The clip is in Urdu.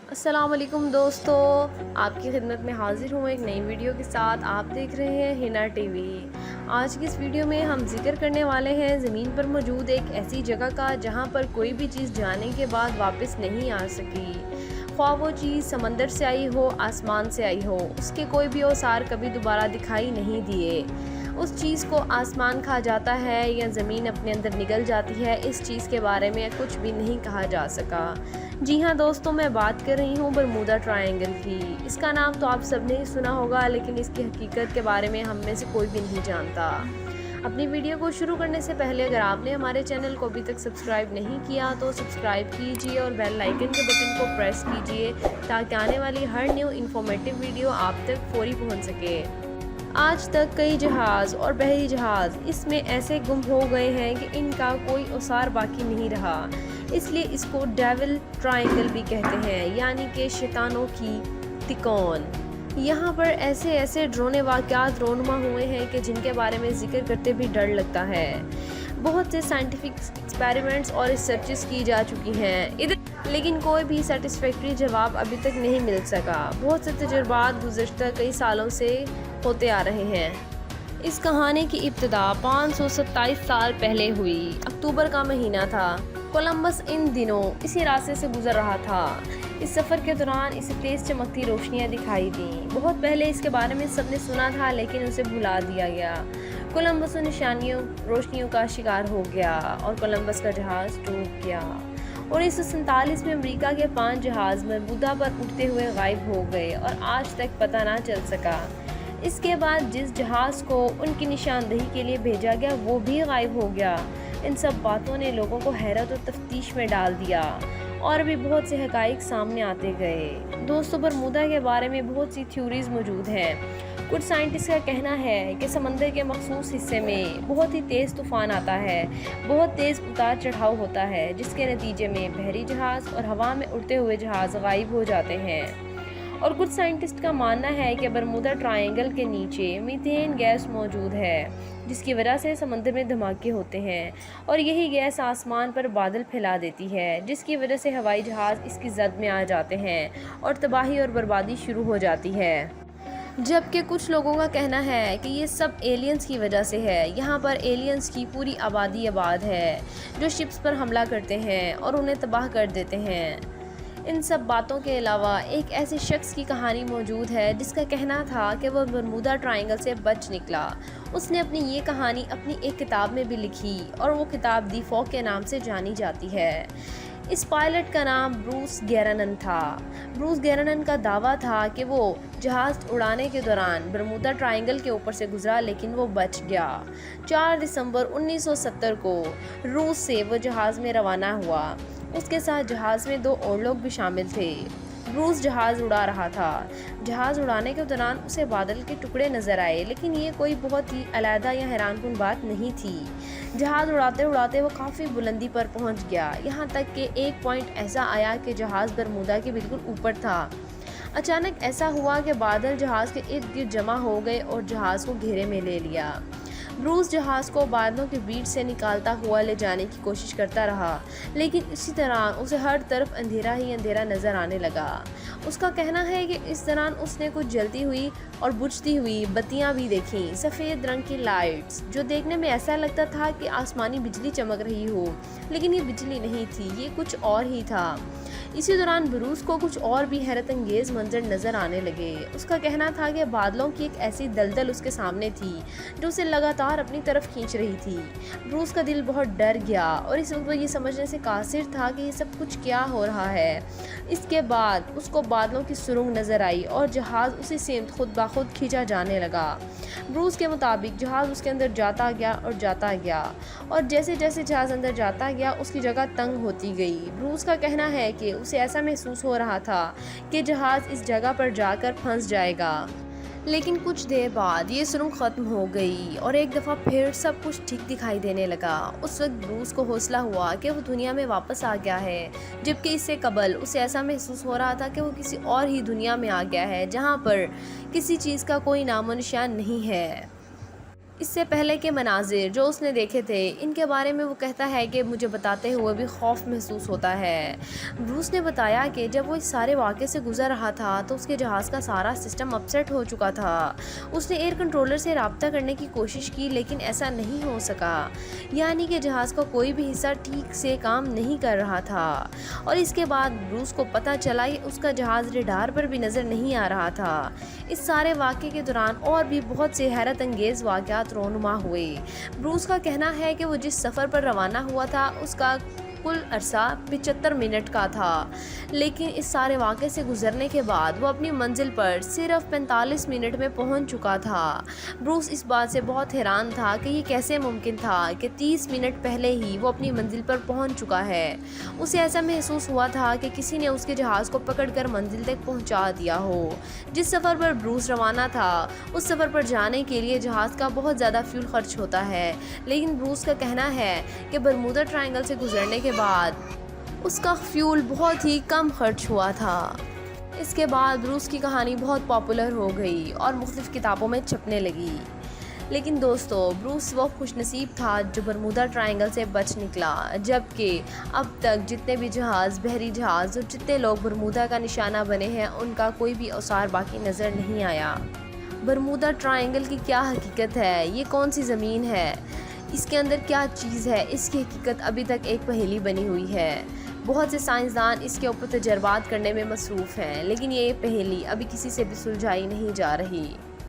السلام علیکم دوستو، آپ کی خدمت میں حاضر ہوں ایک نئی ویڈیو کے ساتھ۔ آپ دیکھ رہے ہیں ہنا ٹی وی۔ آج کی اس ویڈیو میں ہم ذکر کرنے والے ہیں زمین پر موجود ایک ایسی جگہ کا جہاں پر کوئی بھی چیز جانے کے بعد واپس نہیں آ سکی، خواہ وہ چیز سمندر سے آئی ہو، آسمان سے آئی ہو، اس کے کوئی بھی اوزار کبھی دوبارہ دکھائی نہیں دیے۔ اس چیز کو آسمان کھا جاتا ہے یا زمین اپنے اندر نگل جاتی ہے، اس چیز کے بارے میں کچھ بھی نہیں کہا جا سکا۔ جی ہاں دوستوں، میں بات کر رہی ہوں برمودا ٹرائنگل کی۔ اس کا نام تو آپ سب نے ہی سنا ہوگا، لیکن اس کی حقیقت کے بارے میں ہم میں سے کوئی بھی نہیں جانتا۔ اپنی ویڈیو کو شروع کرنے سے پہلے اگر آپ نے ہمارے چینل کو ابھی تک سبسکرائب نہیں کیا تو سبسکرائب کیجئے اور بیل آئیکن کے بٹن کو پریس کیجئے تاکہ آنے والی ہر نیو انفارمیٹیو ویڈیو آپ تک فوری پہنچ سکے۔ آج تک کئی جہاز اور بحری جہاز اس میں ایسے گم ہو گئے ہیں کہ ان کا کوئی اوزار باقی نہیں رہا، اس لیے اس کو ڈیول ٹرائنگل بھی کہتے ہیں، یعنی کہ شیطانوں کی تکون۔ یہاں پر ایسے ڈراؤنے واقعات رونما ہوئے ہیں کہ جن کے بارے میں ذکر کرتے بھی ڈر لگتا ہے۔ بہت سے سائنٹیفک ایکسپیریمنٹس اور ریسرچز کی جا چکی ہیں لیکن کوئی بھی سیٹسفیکٹری جواب ابھی تک نہیں مل سکا۔ بہت سے تجربات گزشتہ کئی سالوں سے ہوتے آ رہے ہیں۔ اس کہانی کی ابتدا 527 سال پہلے ہوئی۔ اکتوبر کا مہینہ تھا۔ کولمبس ان دنوں اسی راستے سے گزر رہا تھا۔ اس سفر کے دوران اسے تیز چمکتی روشنیاں دکھائی دیں۔ بہت پہلے اس کے بارے میں سب نے سنا تھا لیکن اسے بھلا دیا گیا۔ کولمبس روشنیوں کا شکار ہو گیا اور کولمبس کا جہاز ڈوب گیا۔ 1947 میں امریکہ کے 5 جہاز برمودا پر اٹھتے ہوئے غائب ہو گئے اور آج تک پتہ نہ چل سکا۔ اس کے بعد جس جہاز کو ان کی نشاندہی کے لیے بھیجا گیا وہ بھی غائب ہو گیا۔ ان سب باتوں نے لوگوں کو حیرت اور تفتیش میں ڈال دیا اور بھی بہت سے حقائق سامنے آتے گئے۔ دوستوں، برمودا کے بارے میں بہت سی تھیوریز موجود ہیں۔ کچھ سائنٹسٹ کا کہنا ہے کہ سمندر کے مخصوص حصے میں بہت ہی تیز طوفان آتا ہے، بہت تیز اتار چڑھاؤ ہوتا ہے، جس کے نتیجے میں بحری جہاز اور ہوا میں اڑتے ہوئے جہاز غائب ہو جاتے ہیں۔ اور کچھ سائنٹسٹ کا ماننا ہے کہ برمودا ٹرائنگل کے نیچے میتھین گیس موجود ہے، جس کی وجہ سے سمندر میں دھماکے ہوتے ہیں اور یہی گیس آسمان پر بادل پھیلا دیتی ہے، جس کی وجہ سے ہوائی جہاز اس کی زد میں آ جاتے ہیں اور تباہی اور بربادی شروع ہو جاتی ہے۔ جبکہ کچھ لوگوں کا کہنا ہے کہ یہ سب ایلینز کی وجہ سے ہے۔ یہاں پر ایلینز کی پوری آبادی آباد ہے جو شپس پر حملہ کرتے ہیں اور انہیں تباہ کر دیتے ہیں۔ ان سب باتوں کے علاوہ ایک ایسے شخص کی کہانی موجود ہے جس کا کہنا تھا کہ وہ برمودا ٹرائنگل سے بچ نکلا۔ اس نے اپنی یہ کہانی اپنی ایک کتاب میں بھی لکھی اور وہ کتاب دی فوک کے نام سے جانی جاتی ہے۔ اس پائلٹ کا نام بروس گیرنن تھا۔ بروس گیرنن کا دعویٰ تھا کہ وہ جہاز اڑانے کے دوران برمودا ٹرائنگل کے اوپر سے گزرا لیکن وہ بچ گیا۔ 4 دسمبر 1970 کو روس سے وہ جہاز میں روانہ ہوا۔ اس کے ساتھ جہاز میں 2 اور لوگ بھی شامل تھے۔ بروس جہاز اڑا رہا تھا۔ جہاز اڑانے کے دوران اسے بادل کے ٹکڑے نظر آئے، لیکن یہ کوئی بہت ہی علیحدہ یا حیران کن بات نہیں تھی۔ جہاز اڑاتے اڑاتے وہ کافی بلندی پر پہنچ گیا، یہاں تک کہ ایک پوائنٹ ایسا آیا کہ جہاز برمودا کے بالکل اوپر تھا۔ اچانک ایسا ہوا کہ بادل جہاز کے ارد گرد جمع ہو گئے اور جہاز کو گھیرے میں لے لیا۔ بروس جہاز کو بادلوں کے بیچ سے نکالتا ہوا لے جانے کی کوشش کرتا رہا، لیکن اسی طرح اسے ہر طرف اندھیرا ہی اندھیرا نظر آنے لگا۔ اس کا کہنا ہے کہ اس دوران اس نے کچھ جلتی ہوئی اور بجھتی ہوئی بتیاں بھی دیکھیں، سفید رنگ کی لائٹس جو دیکھنے میں ایسا لگتا تھا کہ آسمانی بجلی چمک رہی ہو، لیکن یہ بجلی نہیں تھی، یہ کچھ اور ہی تھا۔ اسی دوران بروس کو کچھ اور بھی حیرت انگیز منظر نظر آنے لگے۔ اس کا کہنا تھا کہ بادلوں کی ایک ایسی دلدل اس کے سامنے تھی جو اسے لگاتار اپنی طرف کھینچ رہی تھی۔ بروس کا دل بہت ڈر گیا اور اس وقت وہ یہ سمجھنے سے قاصر تھا کہ یہ سب کچھ کیا ہو رہا ہے۔ اس کے بعد اس کو بادلوں کی سرنگ نظر آئی اور جہاز اسی سمت خود بخود کھینچا جانے لگا۔ بروس کے مطابق جہاز اس کے اندر جاتا گیا اور جیسے جیسے جہاز اندر جاتا گیا اس کی جگہ تنگ ہوتی گئی۔ بروس کا کہنا ہے کہ اسے ایسا محسوس ہو رہا تھا کہ جہاز اس جگہ پر جا کر پھنس جائے گا، لیکن کچھ دیر بعد یہ سرنگ ختم ہو گئی اور ایک دفعہ پھر سب کچھ ٹھیک دکھائی دینے لگا۔ اس وقت بروس کو حوصلہ ہوا کہ وہ دنیا میں واپس آ گیا ہے، جبکہ اس سے قبل اسے ایسا محسوس ہو رہا تھا کہ وہ کسی اور ہی دنیا میں آ گیا ہے جہاں پر کسی چیز کا کوئی نام و نشان نہیں ہے۔ اس سے پہلے کے مناظر جو اس نے دیکھے تھے ان کے بارے میں وہ کہتا ہے کہ مجھے بتاتے ہوئے بھی خوف محسوس ہوتا ہے۔ بروس نے بتایا کہ جب وہ اس سارے واقعے سے گزر رہا تھا تو اس کے جہاز کا سارا سسٹم اپسیٹ ہو چکا تھا۔ اس نے ایئر کنٹرولر سے رابطہ کرنے کی کوشش کی لیکن ایسا نہیں ہو سکا، یعنی کہ جہاز کا کوئی بھی حصہ ٹھیک سے کام نہیں کر رہا تھا۔ اور اس کے بعد بروس کو پتہ چلا کہ اس کا جہاز ریڈار پر بھی نظر نہیں آ رہا تھا۔ اس سارے واقعے کے دوران اور بھی بہت سے حیرت انگیز واقعات رونما ہوئے۔ بروس کا کہنا ہے کہ وہ جس سفر پر روانہ ہوا تھا اس کا کل عرصہ 75 منٹ کا تھا، لیکن اس سارے واقعے سے گزرنے کے بعد وہ اپنی منزل پر صرف 45 منٹ میں پہنچ چکا تھا۔ بروس اس بات سے بہت حیران تھا کہ یہ کیسے ممکن تھا کہ 30 منٹ پہلے ہی وہ اپنی منزل پر پہنچ چکا ہے۔ اسے ایسا محسوس ہوا تھا کہ کسی نے اس کے جہاز کو پکڑ کر منزل تک پہنچا دیا ہو۔ جس سفر پر بروس روانہ تھا اس سفر پر جانے کے لیے جہاز کا بہت زیادہ فیول خرچ ہوتا ہے، لیکن بروس کا کہنا ہے کہ برمودا ٹرائنگل سے گزرنے کے بعد اس کا فیول بہت ہی کم خرچ ہوا تھا۔ اس کے بعد بروس کی کہانی بہت پاپولر ہو گئی اور مختلف کتابوں میں چھپنے لگی، لیکن دوستو بروس وہ خوش نصیب تھا جو برمودا ٹرائنگل سے بچ نکلا، جبکہ اب تک جتنے بھی جہاز، بحری جہاز اور جتنے لوگ برمودا کا نشانہ بنے ہیں ان کا کوئی بھی آثار باقی نظر نہیں آیا۔ برمودا ٹرائنگل کی کیا حقیقت ہے؟ یہ کون سی زمین ہے؟ اس کے اندر کیا چیز ہے؟ اس کی حقیقت ابھی تک ایک پہیلی بنی ہوئی ہے۔ بہت سے سائنسدان اس کے اوپر تجربات کرنے میں مصروف ہیں، لیکن یہ پہیلی ابھی کسی سے بھی سلجھائی نہیں جا رہی۔